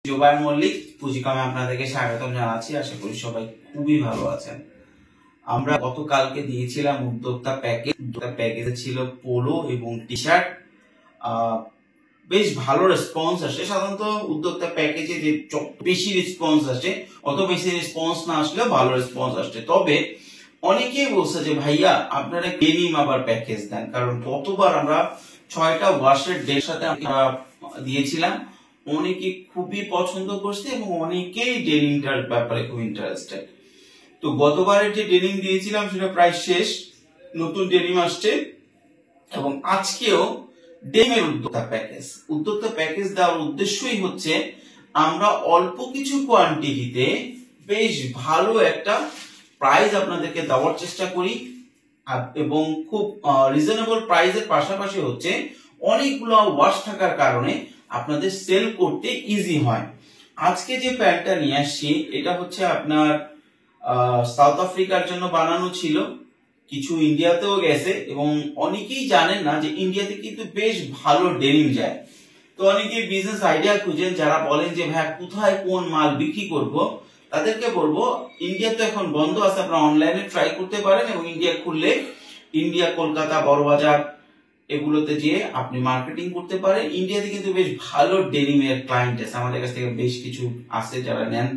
জুবায়ের মল্লিক পুঁজিকমে আপনাদেরকে স্বাগতম জানাচ্ছি। আশা করি সবাই খুবই ভালো আছেন। আমরা গতকালকে দিয়েছিলাম উদ্যোক্তা প্যাকেজ। প্যাকেজে ছিল পোলো এবং টি শার্ট। বেশ ভালো রেসপন্স আসে। সাধারণত উদ্যোক্তা প্যাকেজে যে যত বেশি রেসপন্স আসে, অত বেশি রেসপন্স না আসলেও ভালো রেসপন্স আসছে। তবে অনেকেই বলছে যে ভাইয়া আপনারা ডেনিম আবার প্যাকেজ দেন, কারণ গতবার আমরা 6টা ওয়াশের ডের সাথে দিয়েছিলাম। অনেকে খুবই পছন্দ করছে এবং অনেকেই ডেনিমটার ব্যাপারে খুব ইন্টারেস্টেড। তো গতবারের যে ডেনিম দিয়েছিলাম সেটা প্রায় শেষ, নতুন ডেনিম আসছে এবং আজকেও ডেনিমের উদ্যোক্তা প্যাকেজ দেওয়ার উদ্দেশ্যই হচ্ছে আমরা অল্প কিছু কোয়ান্টিটিতে বেশ ভালো একটা প্রাইস আপনাদেরকে দেওয়ার চেষ্টা করি এবং খুব রিজনেবল প্রাইসের পাশাপাশি হচ্ছে অনেকগুলো ওয়াশ থাকার কারণে আপনাদের সেল করতে ইজি হয়। আজকে যে প্যান্টটা নিয়ে আসছি এটা হচ্ছে আপনার সাউথ আফ্রিকার জন্য বানানো ছিল, কিছু ইন্ডিয়াতেও গেছে এবং অনেকেই জানেন না যে ইন্ডিয়াতে কিন্তু বেশ ভালো ডেনিম যায়। তো অনেকেই বিজনেস আইডিয়া খুঁজেন, যারা বলেন যে ভাই কোথায় কোন মাল বিক্রি করব, তাদেরকে বলবো ইন্ডিয়া তো এখন বন্ধ আছে, আপনারা অনলাইনে ট্রাই করতে পারেন এবং ইন্ডিয়া খুললে ইন্ডিয়া, কলকাতা, বড়বাজার এগুলোতে যেয়ে আপনি মার্কেটিং করতে পারেন। ইন্ডিয়াতে কিন্তু বেশ ভালো ডেনিমের ক্লায়েন্ট আছে, আমাদের কাছ থেকে বেশ কিছু আছে যারা নেন,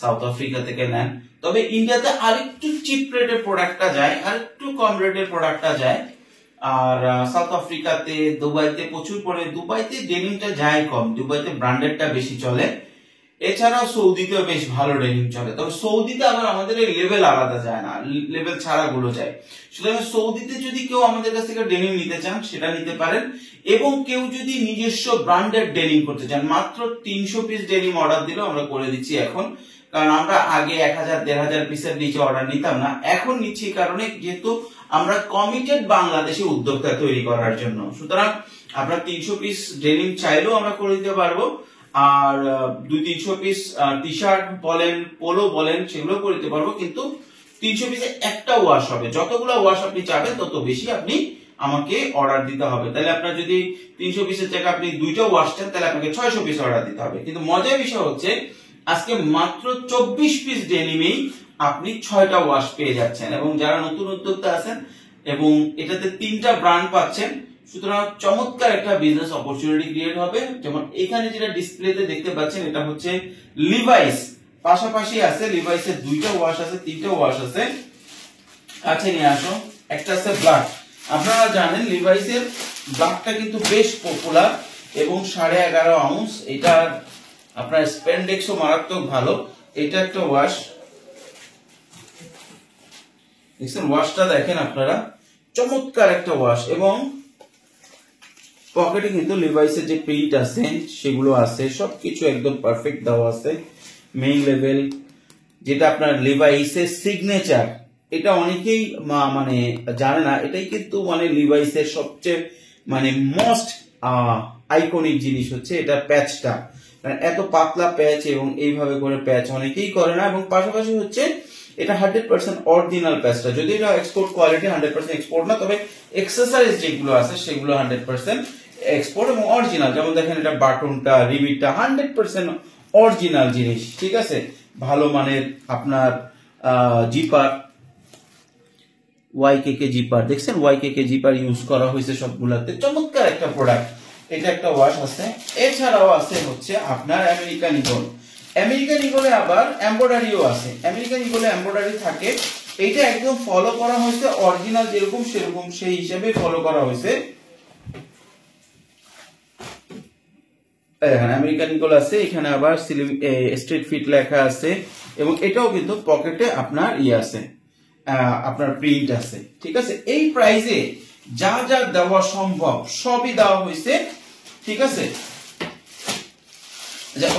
সাউথ আফ্রিকা থেকে নেন। তবে ইন্ডিয়াতে আরেকটু চিপ রেটের প্রোডাক্টটা যায়, আরেকটু কম রেটের প্রোডাক্টটা যায়। আর সাউথ আফ্রিকাতে, দুবাইতে প্রচুর পরে, দুবাইতে ডেনিমটা যায় কম, দুবাইতে ব্র্যান্ডেডটা বেশি চলে। এছাড়াও সৌদিতেও বেশ ভালো ডেনিম চলে, তবে সৌদিতে আবার আমাদের এই লেভেল আলাদা যায় না, লেভেল ছাড়া গুলো যায়। সুতরাং সৌদিতে যদি কেউ আমাদের কাছ থেকে ডেনিম নিতে চান সেটা নিতে পারেন, এবং কেউ যদি নিজস্ব ব্র্যান্ডেড ডেনিম করতে চান মাত্র 300 পিস ডেনিম অর্ডার দিলেও আমরা করে দিচ্ছি এখন। কারণ আমরা আগে 1000-1500 পিসের নিচে অর্ডার নিতাম না, এখন নিচ্ছি কারণে যেহেতু আমরা কমিটেড বাংলাদেশে উদ্যোক্তা তৈরি করার জন্য। সুতরাং আপনার 300 পিস ডেনিম চাইলেও আমরা করে দিতে পারবো, আর 200-300 পিস টি শার্ট বলেন, পোলো বলেন, সেগুলো করে দিতে পারবো। কিন্তু 300 পিসে একটা ওয়াশ হবে, যতগুলো ওয়াশ আপনি চাবেন তত বেশি আপনি আমাকে অর্ডার দিতে হবে। তাহলে আপনার যদি 300 পিসের জায়গায় আপনি 2টা ওয়াশ চান, তাহলে আপনাকে 600 পিস অর্ডার দিতে হবে। কিন্তু মজার বিষয় হচ্ছে আজকে মাত্র 24 পিস ডেনিমেই আপনি 6টা ওয়াশ পেয়ে যাচ্ছেন, এবং যারা নতুন উদ্যোক্তা আছেন এবং এটাতে 3টা ব্র্যান্ড পাচ্ছেন, সুতরাং চমৎকার একটা বিজনেস অপরচুনিটি ক্রিয়েট হবে। যেমন এখানে যেটা ডিসপ্লেতে দেখতে পাচ্ছেন এটা হচ্ছে লিভাইস, পাশাপাশি আছে লিভাইসের 2টা ওয়াশ আছে, 3টা ওয়াশ আছে। কাছে নিয়ে আসো, একটা আছে ব্ল্যাক। আপনারা জানেন লিভাইসের ব্ল্যাকটা কিন্তু বেশ পপুলার এবং 11.5 আউন্স, এটা আপনার স্পেন্ডেক্সও মারাত্মক ভালো। এটা একটা ওয়াশ, দেখছেন ওয়াশটা দেখেন আপনারা, চমৎকার একটা ওয়াশ। এবং পকেটে কিন্তু লিভাইসের যে প্রিন্ট আছে সেগুলো আছে, সবকিছু একদম পারফেক্ট দেওয়া আছে। মেইন লেভেল যেটা আপনার লিভাইসের সিগনেচার, এটা অনেকেই মানে জানে না, এটাই কিন্তু মানে লিভাইসের সবচেয়ে মানে মোস্ট আইকনিক জিনিস হচ্ছে এটা প্যাচটা। এত পাতলা প্যাচ এবং এইভাবে করে প্যাচ অনেকেই করে না, এবং পাশাপাশি হচ্ছে এটা 100% অরিজিনাল প্যাচটা, যদি এটা এক্সপোর্ট কোয়ালিটি 100% এক্সপোর্ট না, তবে এক্সেসরিজ যেগুলো আছে সেগুলো 100% এক্সপোর্ট এবং অরিজিনাল। যেমন দেখেন এটা বাটনটা, রিবিটটা 100% অরিজিনাল জিনিস, ঠিক আছে। ভালো মানের আপনার জিপার, ওয়াইকেকে জিপার, দেখছেন ওয়াইকেকে জিপার ইউজ করা হয়েছে সবগুলাতে, চমৎকার একটা প্রোডাক্ট। এটা একটা ওয়াশ আছে। এছাড়াও আছে হচ্ছে আপনার আমেরিকান ইগল। আমেরিকান ইগলে আবার এমব্রয়ডারিও আছে, আমেরিকান ইগলে এমব্রয়ডারি থাকে। এইটা একদম ফলো করা হয়েছে অরিজিনাল যেরকম সেরকম সেই হিসেবে ফলো করা হয়েছে। এখানে আমেরিকান ইগল আছে, এখানে আবার স্ট্রিট ফিট লেখা আছে, এবং এটাও কিন্তু পকেটে আপনার আছে, আপনার প্রিন্ট আছে, ঠিক আছে। এই প্রাইসে যা যা দেওয়া সম্ভব সবই দেওয়া হয়েছে, ঠিক আছে।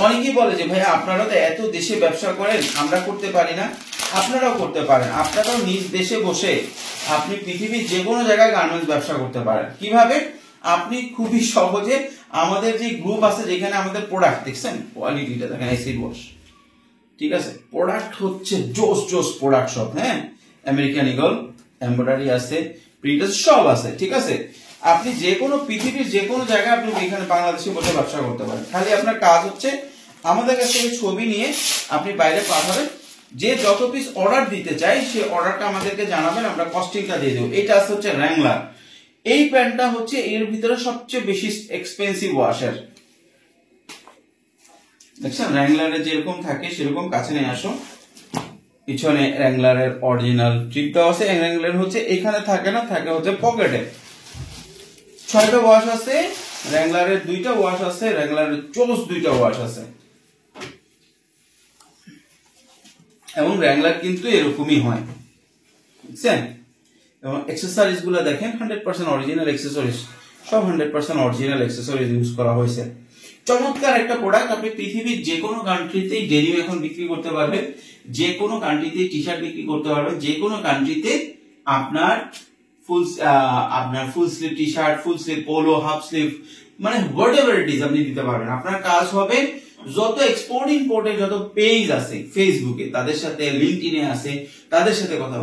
অনেকেই বলে যে ভাই আপনারা তো এত দেশে ব্যবসা করেন, আমরা করতে পারি না। আপনারাও করতে পারেন, আপনারাও নিজ দেশে বসে আপনি পৃথিবীর যে কোনো জায়গায় গার্মেন্টস ব্যবসা করতে পারেন। কিভাবে? আপনি খুবই সহজে আমাদের যে গ্রুপ আছে যেখানে আমাদের প্রোডাক্ট দেখছেন কোয়ালিটিটা দেখেন, এসিড ওয়াশ, ঠিক আছে। প্রোডাক্ট হচ্ছে জোস জোস প্রোডাক্ট সব, হ্যাঁ। আমেরিকান ইগল এমব্রয়ডারি আছে, প্রিন্ট সব আছে, ঠিক আছে। আপনি যে কোনো পৃথিবীর যে কোনো জায়গায় আপনি এখানে বাংলাদেশে বসে ব্যবসা করতে পারেন। খালি আপনার কাজ হচ্ছে আমাদের কাছ থেকে ছবি নিয়ে আপনি বাইরে পাঠাবেন, যে যত পিস অর্ডার দিতে চাই সে অর্ডারটা আমাদেরকে জানাবেন, আমরা কস্টিংটা দিয়ে দেবো। এটা হচ্ছে র্যাংলার। এই প্যান্টটা হচ্ছে এর ভিতরে সবচেয়ে বেশি এক্সপেন্সিভ ওয়াশের। দেখছেন র্যাংলারের যেরকম থাকে সেরকম, কাছে নিয়ে আসো। পিছনে র্যাংলারের অরিজিনাল ট্রিপ দেওয়া আছে। র্যাংলার হচ্ছে এখানে থাকে না, থাকে হচ্ছে পকেটে। 6টা ওয়াশ আছে, র্যাংলারের 2টা ওয়াশ আছে, র্যাংলারের 2টা ওয়াশ আছে। এবং র্যাংলার কিন্তু এরকমই হয়, বুঝছেন? এবং অ্যাক্সেসরিজ গুলো দেখেন 100% অরিজিনাল অ্যাক্সেসরিজ, সব 100% অরিজিনাল অ্যাক্সেসরিজ ইউজ করা হয়েছে। চমৎকার একটা প্রোডাক্ট। আপনি পৃথিবীর যে কোনো কান্ট্রিতেই ডেনিম এখন বিক্রি করতে পারবেন, যে কোনো কান্ট্রিতে টি শার্ট বিক্রি করতে পারবেন, যে কোনো কান্ট্রিতে আপনার full sleeve T shirt, full sleeve polo, half sleeve, মানে হোয়াটএভার ইট ইজ আপনি দিতে পারবেন। আপনার কাজ হবে যত এক্সপোর্ট ইম্পোর্টের যত পেজ আছে ফেসবুকে, তাদের সাথে, লিঙ্কডইনে আছে, তাদের সাথে কথা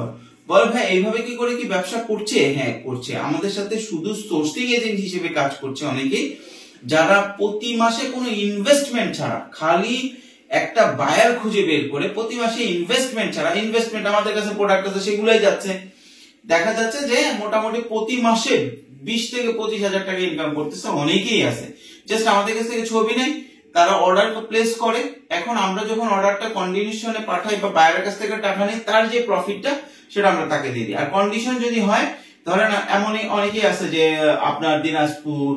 বল ভাই এইভাবে কি করে কি ব্যবসা করছে? হ্যাঁ করছে। আমাদের সাথে শুধু সোর্সিং এজেন্ট হিসেবে কাজ করছে অনেকেই, যারা প্রতি মাসে কোনো ইনভেস্টমেন্ট ছাড়া, খালি একটা বায়ার খুঁজে বের করে প্রতি মাসে ইনভেস্টমেন্ট ছাড়া, ইনভেস্টমেন্ট আমাদের কাছে প্রোডাক্ট আছে সেগুলোই যাচ্ছে, দেখা যাচ্ছে যে মোটামুটি প্রতি মাসে 20 থেকে 25 হাজার টাকা ইনকাম করতেছে অনেকেই আছে। জাস্ট আমাদের কাছ থেকে ছবি নেই, তারা অর্ডার প্লেস করে। এখন আমরা যখন অর্ডারটা কন্ডিশনে পাঠাই বা বাইরের কাছ থেকে টাকা নেই, তার যে প্রফিটটা সেটা আমরা তাকে দিয়ে দিই। আর কন্ডিশন যদি হয়, ধরেন এমনই অনেকেই আছে যে আপনার দিনাজপুর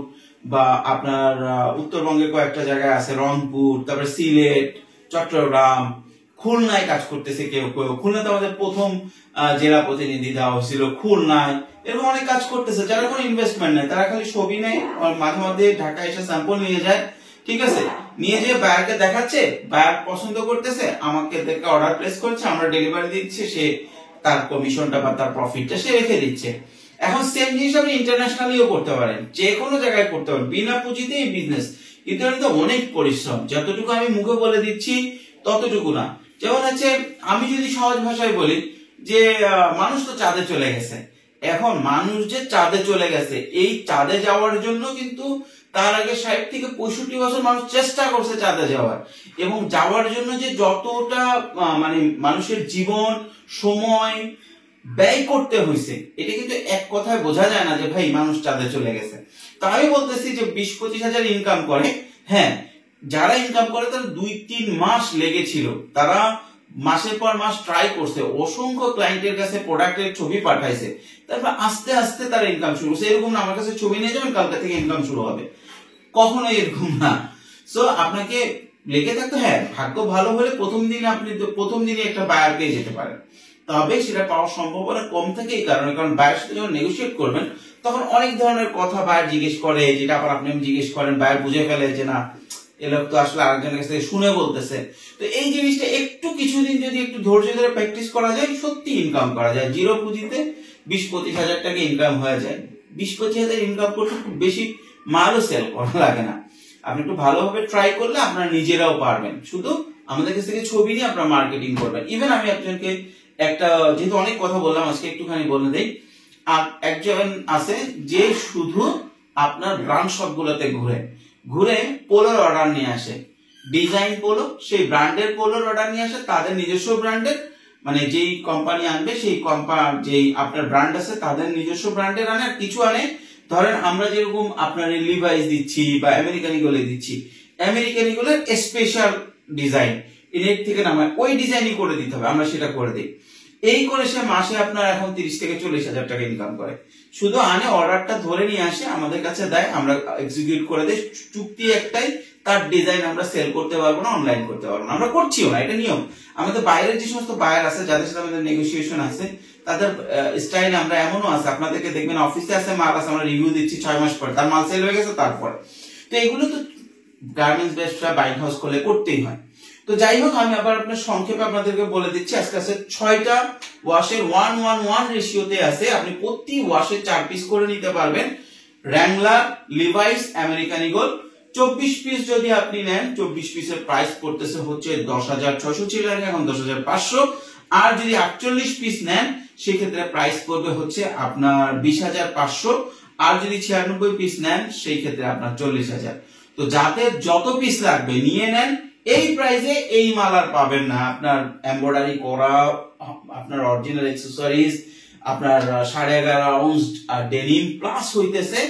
বা আপনার উত্তরবঙ্গের কয়েকটা জায়গায় আছে, রংপুর, তারপরে সিলেট, চট্টগ্রাম, খুলনায় কাজ করতেছে কেউ কেউ। খুলনাতে আমাদের প্রথম জেলা প্রতিনিধি দেওয়া হয়েছিল খুলনায়। এরকম অনেক কাজ করতেছে যারা কোনো ইনভেস্টমেন্ট নেই, তারা খালি ছবি নেয়, মাঝে মাঝে ঢাকা এসে স্যাম্পল নিয়ে যায়, ঠিক আছে, নিয়ে যে বায়ারকে দেখাচ্ছে, বায়ার পছন্দ করতেছে, আমাকে দেখে অর্ডার প্লেস করছে, আমরা ডেলিভারি দিচ্ছি, সে তার কমিশনটা বা তার প্রফিটটা সে রেখে দিচ্ছে। এখন সেম জিনিস আপনি ইন্টারন্যাশনালিও করতে পারেন, যে কোনো জায়গায় করতে পারেন, বিনা পুঁজিতে এই বিজনেস। কিন্তু এটা অনেক পরিশ্রম, যতটুকু আমি মুখে বলে দিচ্ছি ততটুকু না। যেমন হচ্ছে আমি যদি সহজ ভাষায় বলি যে মানুষ তো চাঁদে চলে গেছে, এখন মানুষ যে চাঁদে চলে গেছে, এই চাঁদে যাওয়ার জন্য কিন্তু তার আগে 60 থেকে 65 বছর মানুষ চেষ্টা করছে চাঁদে যাওয়ার, এবং যাওয়ার জন্য যে যতটা মানে মানুষের জীবন সময় ব্যয় করতে হয়েছে, এটা কিন্তু এক কথায় বোঝা যায় না যে ভাই মানুষ চাঁদে চলে গেছে। তো আমি বলতেছি যে 20-25 হাজার ইনকাম করে, হ্যাঁ যারা ইনকাম করে তারা 2-3 মাস লেগেছিল, তারা মাসের পর মাস ট্রাই করছে, অসংখ্য ক্লায়েন্টের কাছে প্রোডাক্টের ছবি পাঠাইছে, তারপর আস্তে আস্তে তারা ইনকাম শুরু করছে। এরকম না আমার কাছে ছবি নিয়ে যাবেন কালকে থেকে ইনকাম শুরু হবে, কখনো এরকম না। সো আপনাকে লেগে থাকতে, হ্যাঁ ভাগ্য ভালো হলে প্রথম দিনে একটা বায়ার পেয়ে যেতে পারেন, তবে সেটা পাওয়ার সম্ভাবনা কম থাকে এই কারণে, কারণ বায়ার সাথে যখন নেগোশিয়েট করবেন তখন অনেক ধরনের কথা বায়ার জিজ্ঞেস করে, যেটা আবার আপনি জিজ্ঞেস করেন, বায়ার বুঝে ফেলে যে না এ লোক তো আসলে আরেকজনের কাছ থেকে শুনে বলতেছে। তো এই জিনিসটা একটু কিছুদিন যদি একটু ধৈর্য ধরে প্র্যাকটিস করা যায়, সত্যি ইনকাম করা যায়। জিরো পুঁজিতে 20-25 হাজার টাকা ইনকাম হয়ে যায়। 20-25 হাজার ইনকাম করতে খুব বেশি মালও সেল করা লাগে না, আপনি একটু ভালোভাবে ট্রাই করলে আপনারা নিজেরাও পারবেন। শুধু আমাদের কাছ থেকে ছবি নিয়ে আপনারা মার্কেটিং করবেন। ইভেন আমি একজনকে একটা, যেহেতু অনেক কথা বললাম আজকে একটুখানি বলে দেই, একজন আছে যে শুধু আপনার ব্রান্ড সবগুলোতে ঘুরে ঘুরে পোলোর অর্ডার নিয়ে আসে, ডিজাইন পোলো, সেই ব্র্যান্ডের পোলোর অর্ডার নিয়ে আসে, তাদের নিজস্ব ব্র্যান্ডের, মানে যেই কোম্পানি আনবে সেই কোম্পানি, যেই আপনার ব্র্যান্ড আছে তাদের নিজস্ব ব্র্যান্ডের আনে, আর কিছু আনে ধরেন আমরা যেরকম আপনার লিভাইস দিচ্ছি বা আমেরিকান ইগলে দিচ্ছি, আমেরিকান ইগলের স্পেশাল ডিজাইন এর থেকে নামায় ওই ডিজাইনই করে দিতে হবে, আমরা সেটা করে দিই। এই করে সে মাসে আপনার এখন 30 থেকে 40 হাজার টাকা ইনকাম করে। শুধু আনে, অর্ডারটা ধরে নিয়ে আসে, আমাদের কাছে দেয়, আমরা এক্সিকিউট করে দিই। চুক্তি একটাই, তার ডিজাইন আমরা সেল করতে পারবো না, অনলাইন করতে পারবো না, আমরা করছিও না, এটা নিয়ম। আমাদের বাইরের যে সমস্ত বায়ার আছে যাদের সাথে আমাদের নেগোসিয়েশন আছে, তাদের স্টাইল আমরা এমনও আছে, আপনাদেরকে দেখবেন অফিসে আছে মাল আছে, আমরা রিভিউ দিচ্ছি 6 মাস পরে, তার মাল সেল হয়ে গেছে তারপরে। তো এগুলো তো গার্মেন্টস ব্যবসা বাইক হাউস করলে করতেই হয়। তো যাই হোক, আমি আবার আপনার সংক্ষেপে আপনাদেরকে বলে দিচ্ছি, আজকে আছে 6টা ওয়াশের 1:1 রেশিওতে আছে, আপনি প্রতি ওয়াশে 4 পিস করে নিতে পারবেন। Wrangler, Levi's, American eagle 24 piece যদি আপনি নেন, 24 পিসের প্রাইস পড়তেছে হচ্ছে 10,600, ছিল এখন 10,500। আর যদি 48 পিস নেন সেক্ষেত্রে প্রাইস পড়বে হচ্ছে আপনার 20,500। আর যদি 96 পিস নেন সেই ক্ষেত্রে আপনার 40,000। তো যাদের যত পিস লাগবে নিয়ে নেন, এই প্রাইসে এই মাল আর পাবেন না। আপনার এমব্রয়ডারি করা, আপনার অরিজিনাল অ্যাকসেসরিজ, আপনার 11.5 আউন্স ডেনিম প্লাস হইতেছে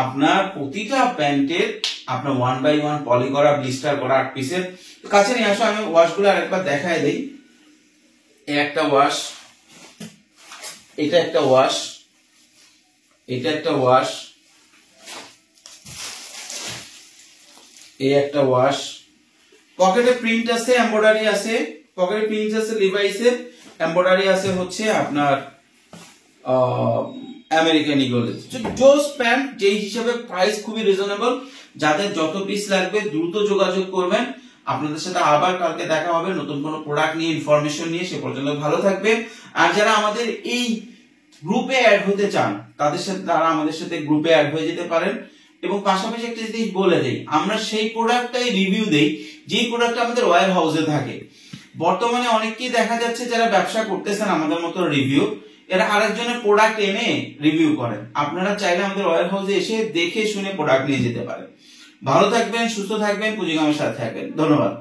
আপনার প্রতিটা প্যান্টের আপনার 1/1 পলি করা ব্লিস্টার করা 8 পিসের। কাছে নিয়ে আসো, আমি ওয়াশগুলো আরেকবার দেখায় দেই। এই একটা ওয়াশ, এটা একটা ওয়াশ, এটা একটা ওয়াশ, এই একটা ওয়াশ। পকেটে প্রিন্ট আছে, এমব্রয়ডারি আছে, পকেটে প্রিন্ট আছে লিভাইসের, এমব্রয়ডারি আছে হচ্ছে আপনার আমেরিকান ইগল। জোস প্যান্ট যেই হিসাবে প্রাইস খুবই রিজনেবল। যাদের যত পিস লাগবে দ্রুত যোগাযোগ করবেন। আপনাদের সাথে আবার কালকে দেখা হবে নতুন কোনো প্রোডাক্ট নিয়ে, ইনফরমেশন নিয়ে। সে পর্যন্ত ভালো থাকবেন। আর যারা আমাদের এই গ্রুপে অ্যাড হতে চান তারা আমাদের সাথে গ্রুপে অ্যাড হয়ে যেতে পারেন। এবং পাশাপাশি একটা জিনিস বলে দেই, আমরা সেই প্রোডাক্টটাই রিভিউ দেই যেই প্রোডাক্ট আমাদের ওয়্যার হাউসে থাকে। বর্তমানে অনেককেই দেখা যাচ্ছে যারা ব্যবসা করতেছেন আমাদের মতো রিভিউ, এরা আরেকজনের প্রোডাক্ট এনে রিভিউ করেন। আপনারা চাইলে আমাদের ওয়্যার হাউসে এসে দেখে শুনে প্রোডাক্ট নিয়ে যেতে পারেন। ভালো থাকবেন, সুস্থ থাকবেন, পুঁজিগামের সাথে থাকবেন। ধন্যবাদ।